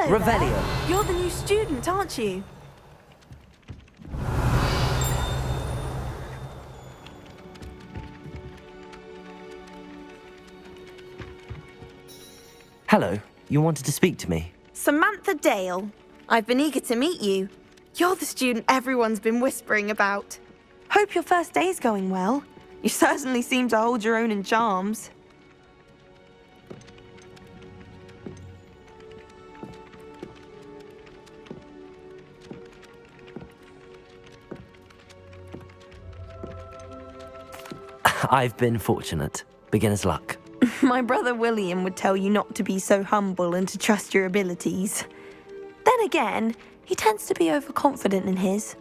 Hello Revelio. there. You're the new student, aren't you? Hello, you wanted to speak to me? Samantha Dale. I've been eager to meet you. You're the student everyone's been whispering about. Hope your first day's going well. You certainly seem to hold your own in charms. I've been fortunate. Beginner's luck. My brother William would tell you not to be so humble and to trust your abilities. Then again, he tends to be overconfident in his.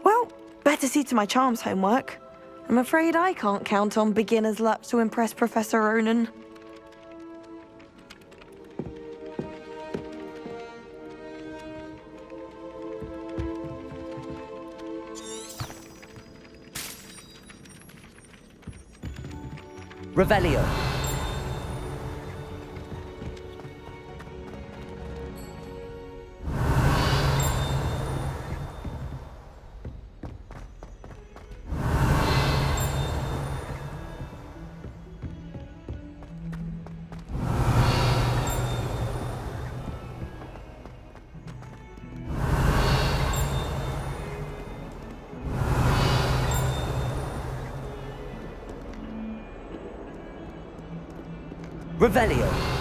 Well, better see to my charms homework. I'm afraid I can't count on beginner's luck to impress Professor Ronan. Revelio. Revelio.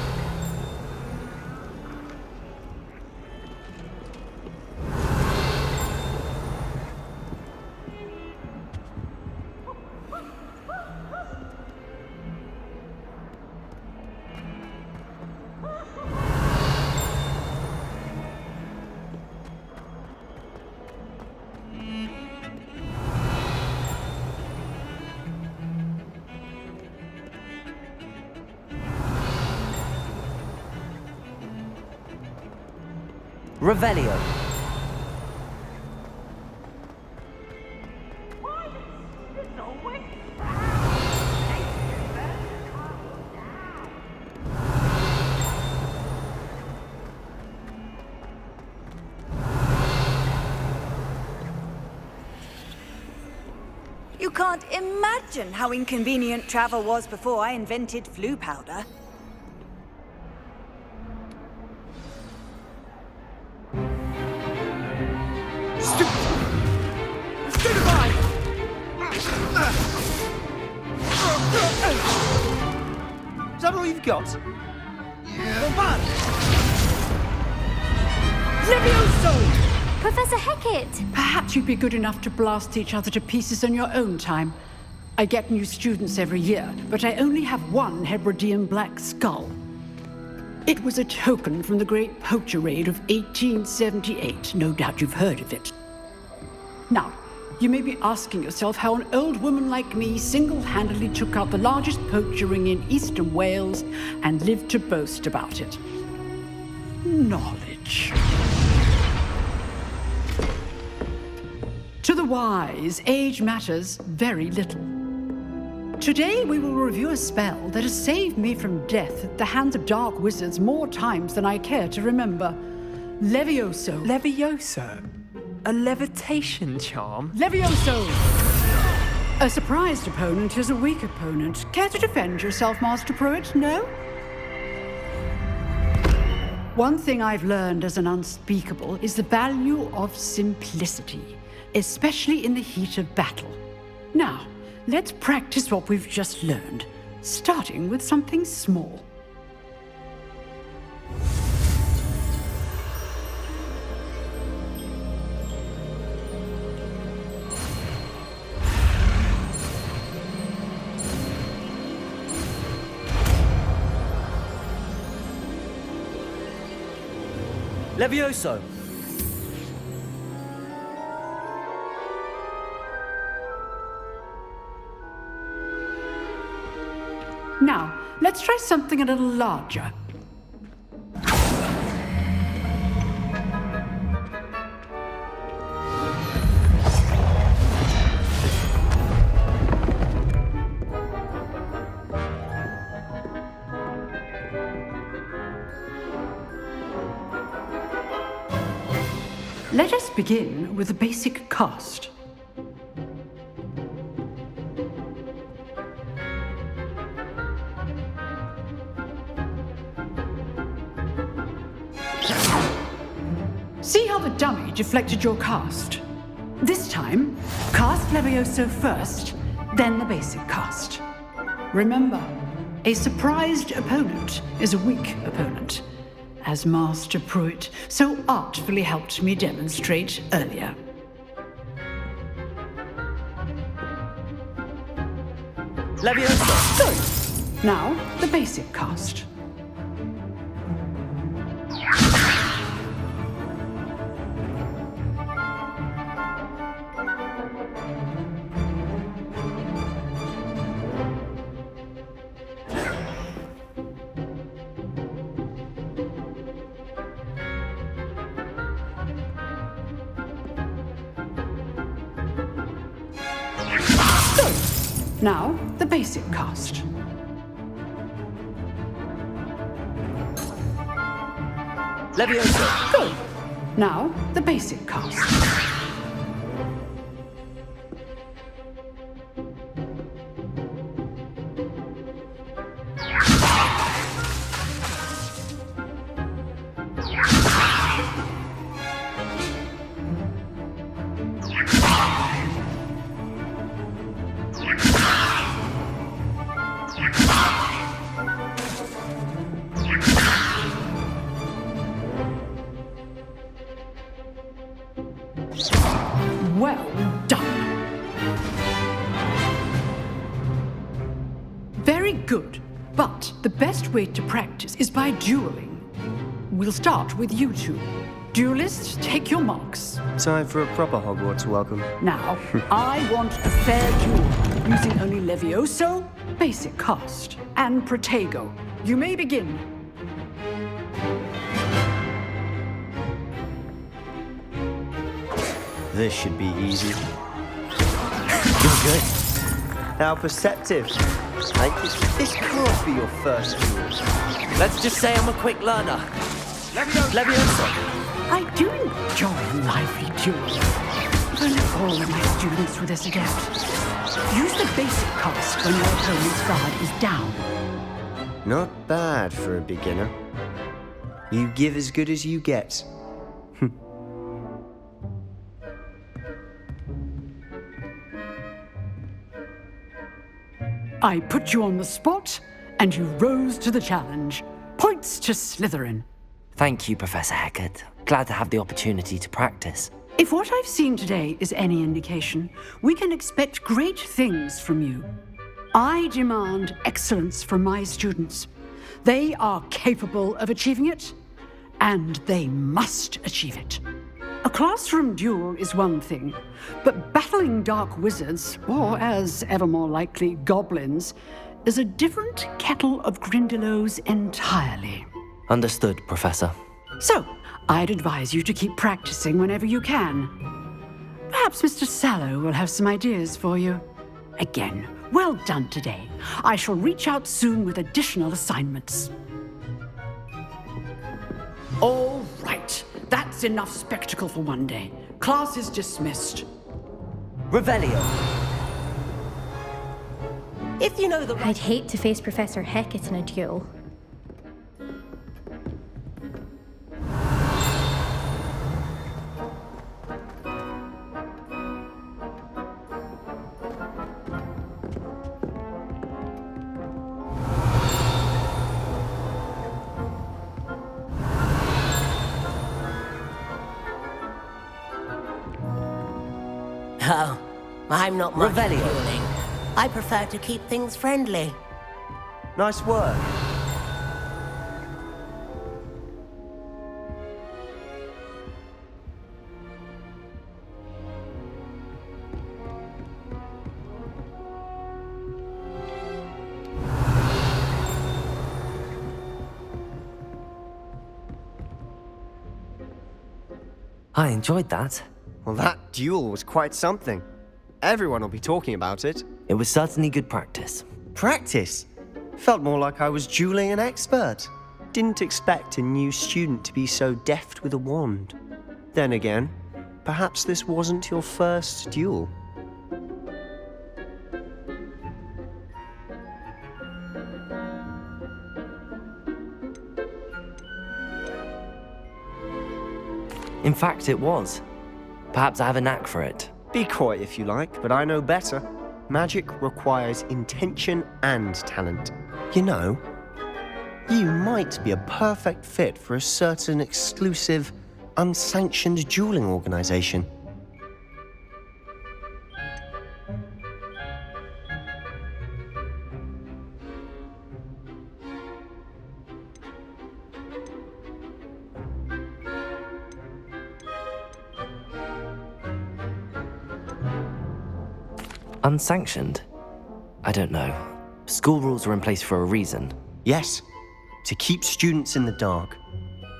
Revelio. You can't imagine how inconvenient travel was before I invented flu powder. Is that all you've got? Yeah. Levioso! Professor Hecat! Perhaps you'd be good enough to blast each other to pieces in your own time. I get new students every year, but I only have one Hebridean black skull. It was a token from the Great Poacher Raid of 1878. No doubt you've heard of it. Now, you may be asking yourself how an old woman like me single-handedly took out the largest poacher ring in eastern Wales and lived to boast about it. Knowledge. To the wise, age matters very little. Today we will review a spell that has saved me from death at the hands of dark wizards more times than I care to remember. Levioso. Levioso? A levitation charm? Levioso! A surprised opponent is a weak opponent. Care to defend yourself, Master Pruitt? No? One thing I've learned as an unspeakable is the value of simplicity, especially in the heat of battle. Now, let's practice what we've just learned, starting with something small. Levioso. Now, let's try something a little larger. Let us begin with the basic cast. See how the dummy deflected your cast? This time, cast Levioso first, then the basic cast. Remember, a surprised opponent is a weak opponent, as Master Pruitt so artfully helped me demonstrate earlier. Leviosa! Good. Now, the basic cast. Now, the basic cast. Leviosa! Good. Now, the basic cast. Well done. Very good. But the best way to practice is by dueling. We'll start with you two. Duelists, take your marks. Time for a proper Hogwarts welcome. Now, I want a fair duel, using only Levioso, basic cast, and Protego. You may begin. This should be easy. You're good. How perceptive. This can't be your first duel. Let's just say I'm a quick learner. Leviosa! I do enjoy a lively duel. If only all of my students were this adept. Use the basic cast when your opponent's guard is down. Not bad for a beginner. You give as good as you get. I put you on the spot, and you rose to the challenge. Points to Slytherin. Thank you, Professor Hecat. Glad to have the opportunity to practice. If what I've seen today is any indication, we can expect great things from you. I demand excellence from my students. They are capable of achieving it, and they must achieve it. A classroom duel is one thing, but battling dark wizards, or as ever more likely, goblins, is a different kettle of Grindylows entirely. Understood, Professor. So, I'd advise you to keep practicing whenever you can. Perhaps Mr. Sallow will have some ideas for you. Again, well done today. I shall reach out soon with additional assignments. All right. That's enough spectacle for one day. Class is dismissed. Revelio! If you know the I'd hate to face Professor Hecat in a duel. Oh, I'm not much Revelio. for dueling. I prefer to keep things friendly. Nice work. I enjoyed that. Well, that duel was quite something. Everyone will be talking about it. It was certainly good practice. Practice? Felt more like I was dueling an expert. Didn't expect a new student to be so deft with a wand. Then again, perhaps this wasn't your first duel. In fact, it was. Perhaps I have a knack for it. Be coy if you like, but I know better. Magic requires intention and talent. You know, you might be a perfect fit for a certain exclusive, unsanctioned dueling organization. Unsanctioned? I don't know. School rules are in place for a reason. Yes, to keep students in the dark.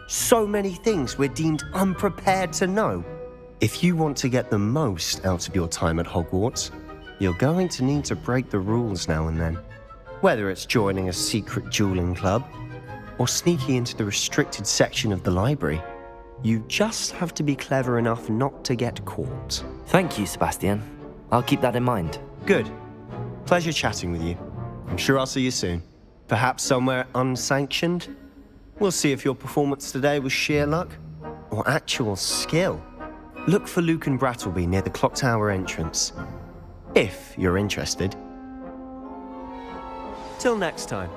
So many things we're deemed unprepared to know. If you want to get the most out of your time at Hogwarts, you're going to need to break the rules now and then. Whether it's joining a secret dueling club or sneaking into the restricted section of the library, you just have to be clever enough not to get caught. Thank you, Sebastian. I'll keep that in mind. Good. Pleasure chatting with you. I'm sure I'll see you soon. Perhaps somewhere unsanctioned? We'll see if your performance today was sheer luck or actual skill. Look for Luke and Brattleby near the clock tower entrance, if you're interested. Till next time.